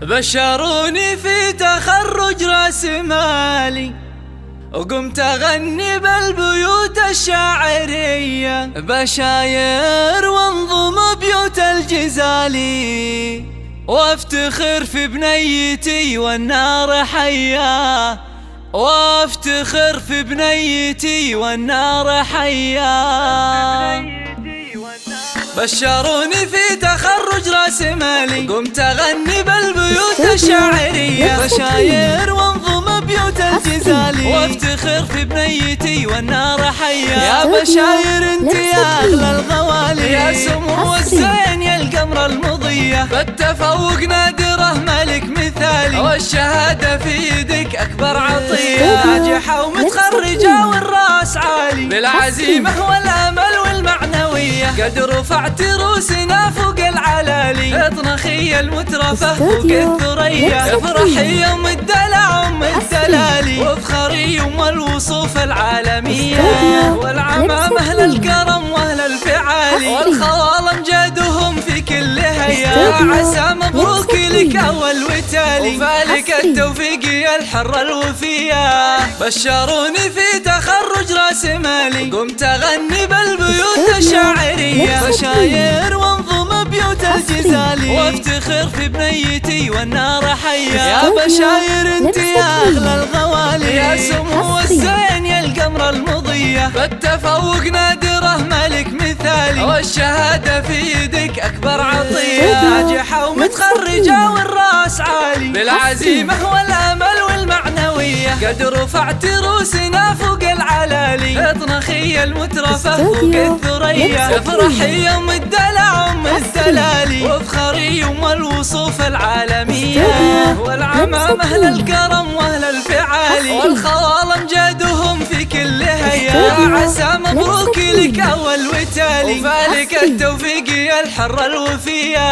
بشروني في تخرج راس مالي، وقمت أغني بالبيوت الشاعرية، بشاير وانظم بيوت الجزالي، وافتخر في بنيتي والنار حياه، وافتخر في بنيتي والنار حياه. بشروني في تخرج راس مالي، قمت أغني بالبيوت الشاعرية، بشاير وانظم بيوت الجزالي، وافتخر في بنيتي والنار حياه. يا بشاير انت يا اغلى الغوالي، يا سمو الزين يا القمر المضية، بالتفوق نادره ملك مثالي، والشهادة في يدك اكبر عطية، ناجحة ومتخرجة والراس عالي، بالعزيمة والامل والمعنوية، قد رفعت روسنا فوق العلالي، اطنخي المترفة فوق الثريا، افرحي يوم الدلع ام الدلالي، وافخري يوم الوصوف العالمية، والعمام اهل الكرم واهل الفعالي، والخوال امجادهم في كل هيا، عسى مبروك لك اول وتالي، وفالك التوفيق يا الحرة الوفية. بشروني في تخرج راس مالي، قمت اغني بالبيوت الشاعرية، بشاير وانظم بيوت الجزالي، وافتخر في بنيتي والنار حياه. يا بشاير انت يا اغلى الغوالي، يا سمو الزين يا القمر المضية، بالتفوق نادره ملك مثالي، والشهادة في يدك اكبر عطية، ناجحة ومتخرجة والراس عالي، بالعزيمة والامل والمعنوية، قد رفعت روسنا فوق العلالي، اطنخي المترفة فوق الثريا، افرحي يوم الدلع ام الدلالي، وافخري يوم الوصوف العالمية، والعمام اهل الكرم واهل الفعالي، والخوال امجادهم في كل هيا، عسى مبروك لك اول وتالي، وفالك التوفيق يا الحرة الوفية.